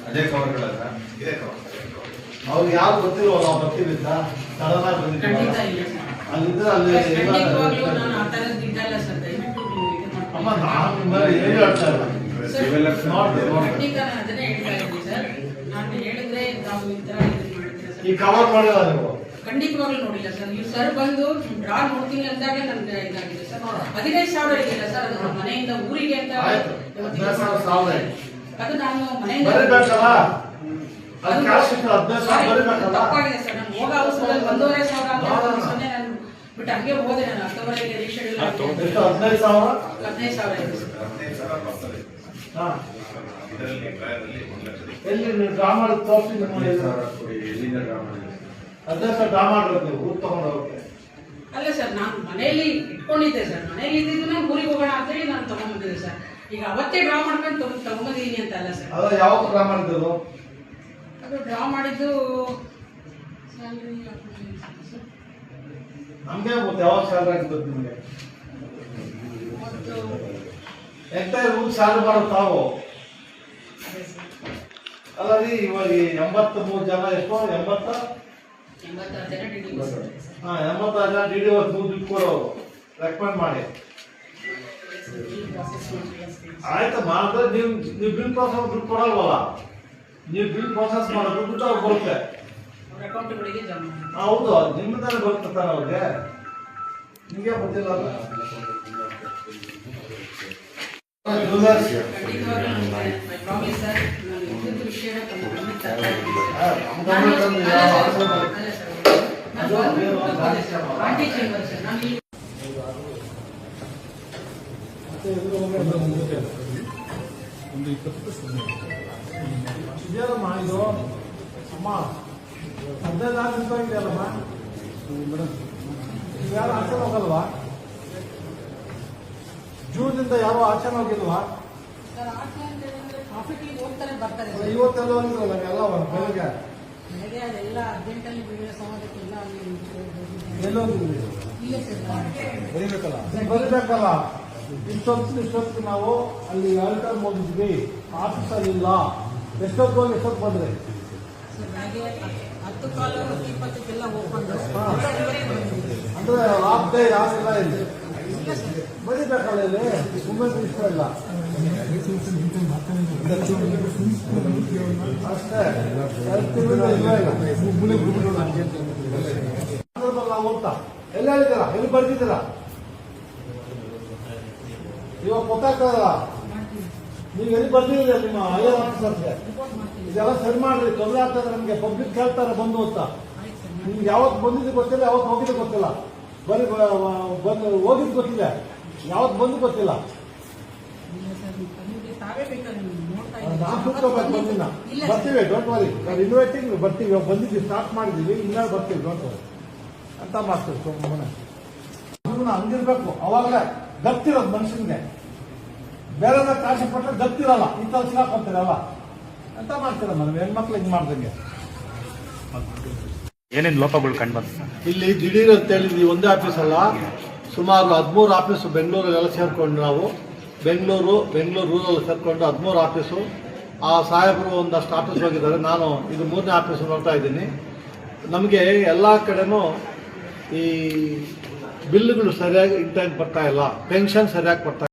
ಅದೇ ಕವರ್ಗಳಲ್ಲ, ಇದೇ ಕವರ್. ಅವ್ರಿಗೆ ಯಾರು ಗೊತ್ತಿಲ್ವಲ್ಲ, ನಾವು ಬರ್ತೀವಿ ಅಂತ ಸಡನ್ ಆಗಿ ಬಂದಿದ್ದೀವಿ. ಅಲ್ಲಿದ್ರೆ ಅಲ್ಲಿ ಅಮ್ಮ ನಾನು ನಿಮ್ಮಲ್ಲಿ ಏನು ಹೇಳ್ತಾ ಇಲ್ಲ. ಈ ಕವರ್ ಮಾಡಿಲ್ಲ ನೀವು? ಖಂಡಿತವಾಗ್ಲೂ ನೋಡಿಲ್ಲ ಸರ್. ನೀವು ಸರ್ ಬಂದು ಡ್ರಾ ನೋಡ್ತೀನಿ ಅಂದಾಗೆ ನನ್ಗೆ ಇದಾಗಿದೆ ಸರ್. 15,000 ಇದಿಲ್ಲ ಸರ್, ಅದು ಮನೆಯಿಂದ ಊರಿಗೆ ಅಂತ. ಅದು ನಾನು ಮನೆಯಿಂದ ತಪ್ಪಾಗಿದೆ ಸರ್. ನಾನು ಹೋಗೋ ಅವಸರದಲ್ಲಿ 1,500 ಅಂತ ನಾನು ಬಿಟ್ಟು ಹಂಗೆ ಹೋದೆ. ನಾನು ಅಕ್ಟೋಬರ್ಗೆ ರೀಶೆಡ್ಯೂಲ್ 15,000 ಇದೆ ಸರ್. ಎಲ್ಲಿ ನೀವು ಡ್ರಾ ಮಾಡಿ ತೋರಿಸಿ ಅದೇ ಡ್ರಾ ಮಾಡ್ಬೇಕು ನೀವು ಊರು ತಗೊಂಡೋಗಕ್ಕೆ. ಅಲ್ಲ ಸರ್, ನಾನು ಮನೆಯಲ್ಲಿ ಇಟ್ಕೊಂಡಿದ್ದೆ ಸರ್. ಮನೆಯಲ್ಲಿ ಇದ್ದಿದ್ದು ನಾನು ಊರಿಗೆ ಹೋಗೋಣ ಅಂತೇಳಿ ನಾನು ತಗೊಂಡ್ಬಂದಿದ್ದೆ ಸರ್. ಈಗ ಅವತ್ತೇ ಡ್ರಾ ಮಾಡ್ಕೊಂಡು ತಗೊಂಬಂದಿದ್ದೀನಿ ಅಂತ ಅಲ್ಲ ಸರ್. ಅದ ಯಾವಾಗ ಡ್ರಾ ಮಾಡಿದ್ದು? ಅದು ಡ್ರಾ ಮಾಡಿದ್ದು ನಮ್ಗೆ ಗೊತ್ತು ಯಾವಾಗ ಸ್ಯಾಲ್ರಿ ಆಗಿದ್ದು ನಿಮಗೆ. ಎಂತ ರೂಲ್ ಸ್ಯಾಲ್ರಿ ಮಾಡೋದು ತಾವು ಅಲ್ಲ ರೀ. ಇವಾಗ 83 ಜನ ಎಷ್ಟು? 86 ಜನ ಡಿ ಡಿ. 86 ಜನ ಡಿ ಡಿ ದುಡ್ಡು ಕೊಡೋರು ರೆಕಮೆಂಡ್ ಮಾಡಿ. ಆಯ್ತು ಮಾಡಿದ್ರೆ ನೀವು ಬಿಲ್ ಪ್ರಾಸೆಸ್ ದುಡ್ಡು ಕೊಡಲ್ವಲ್ಲ. ನೀವು ಬಿಲ್ ಪ್ರಾಸೆಸ್ ಮಾಡೋದು ದುಡ್ಡು ಅವ್ರು ಬರುತ್ತೆ. ಹೌದು, ನಿಮ್ಮದಾನೆ ಬರುತ್ತೆ ತಾನೆ ಅವ್ರಿಗೆ. ನಿಮಗೆ ಗೊತ್ತಿಲ್ಲ ಅಲ್ಲ. ಇದೇನಮ್ಮ ಇದು? ಅಮ್ಮ 15,000 ರೂಪಾಯಿ ಇದೆಯಲ್ಲಮ್ಮ. ನೀವು ಯಾರು ಆಚೆ ಹೋಗಲ್ವಾ? ಜೂನ್ನಿಂದ ಯಾರು ಆಚೆ ಹೋಗಿಲ್ವಾ? ಇವತ್ತೆಲ್ಲ ಹೋಗಿದ್ರಲ್ಲ ಎಲ್ಲ ಬೆಳಗ್ಗೆ ಬರೀಬೇಕಲ್ಲ. ಇಷ್ಟೊತ್ತಿಗೆ ನಾವು ಅಲ್ಲಿ ಆಲ್ಟರ್ ಹೋಗಿದ್ವಿ, ಆಫೀಸಲ್ಲಿ ಇಲ್ಲ. ಎಷ್ಟೊತ್ತು ಹೋಗಿ ಎಷ್ಟೊತ್ತು ಬಂದ್ರಿ? ಅಂದ್ರೆ ಲಾಸ್ಟ್ ಡೇ ಯಾರಿಲ್ಲ ಇಲ್ಲಿ. ಬರೀಬೇಕಲ್ಲ ಇಲ್ಲಿ, ಸುಮ್ಮನೆ ಇಷ್ಟ ಇಲ್ಲ ಅಷ್ಟೇ. ಓದ್ತಾ ಎಲ್ಲ ಹೇಳಿದ್ದೀರಾ? ಎಲ್ಲಿ ಬರ್ತಿದ್ದೀರಾ? ಇವಾಗ ಗೊತ್ತಾಗ್ತದಲ್ಲ. ನೀವು ಎಲ್ಲಿ ಬರ್ತಿದ್ದೀರ ನಿಮ್ಮ ಐಆರ್ ಆಫೀಸರ್ಗೆ? ಇದೆಲ್ಲ ಸರಿ ಮಾಡ್ರಿ. ತೊಂದರೆ ಆಗ್ತದೆ ನಮಗೆ. ಪಬ್ಲಿಕ್ ಕೇಳ್ತಾರೆ ಬಂದು ಅಂತ. ನಿಮ್ಗೆ ಯಾವತ್ತು ಬಂದಿದ್ದು ಗೊತ್ತಿಲ್ಲ, ಯಾವತ್ತು ಹೋಗಿದ್ದು ಗೊತ್ತಿಲ್ಲ. ಬರೀ ಬಂದು ಹೋಗಿದ್ದು ಗೊತ್ತಿದೆ, ಯಾವತ್ತು ಬಂದು ಗೊತ್ತಿಲ್ಲ. ನಾವು ಕೂತ್ಕೋಬೇಕು. ಬಂದಿಲ್ಲ ಬರ್ತೀವಿ, ಡೋಂಟ್ ವರಿ. ನಾವು ಇನ್ವೈಟಿಂಗ್ ಬರ್ತೀವಿ. ಬಂದಿದ್ದೀವಿ, ಸ್ಟಾರ್ಟ್ ಮಾಡಿದ್ದೀವಿ, ಇನ್ನೂ ಬರ್ತೀವಿ. ಡೋಂಟ್ ವರಿ ಅಂತ ಮಾಡ್ತೀವಿ. ಸುಮ್ಮನೆ ಹಂಗಿರ್ಬೇಕು. ಅವಾಗ ಗತ್ತಿರೋದು ಮನುಷ್ಯನಿಗೆ. ಬೇರೆ ಕಾಶಿ ಪಟ್ಟರೆ ಗತ್ತಿರಲ್ಲ. ಇಂಥ ಸಿಗಾಕೊಂತೀರಲ್ಲ ಅಂತ ಮಾಡ್ತೀರಮ್ಮ. ನಾವು ಹೆಣ್ಮಕ್ಳು ಹಿಂಗೆ ಮಾಡ್ದಂಗೆ. ಏನೇನು ಲೋಪಗಳು ಕಂಡು ಬಂತು ಇಲ್ಲಿ ದಿಢೀರ್ ಅಂತ ಹೇಳಿದ್ವಿ. ಒಂದೇ ಆಫೀಸ್ ಅಲ್ಲ, ಸುಮಾರು 13 ಆಫೀಸು ಬೆಂಗಳೂರಲ್ಲೆಲ್ಲ ಸೇರ್ಕೊಂಡು ನಾವು ಬೆಂಗಳೂರು ರೂರಲ್ ಸೇರ್ಕೊಂಡು 13 ಆಫೀಸು. ಆ ಸಾಹೇಬರು ಒಂದಷ್ಟು ಆಫೀಸ್ ಹೋಗಿದ್ದಾರೆ. ನಾನು ಇದು 3ನೇ ಆಫೀಸು ನೋಡ್ತಾ ಇದ್ದೀನಿ. ನಮಗೆ ಎಲ್ಲ ಕಡೆನೂ ಈ ಬಿಲ್ಗಳು ಸರಿಯಾಗಿ ಇನ್ ಟೈಮ್ ಬರ್ತಾ ಇಲ್ಲ, ಪೆನ್ಷನ್ ಸರಿಯಾಗಿ ಬರ್ತಾ ಇಲ್ಲ.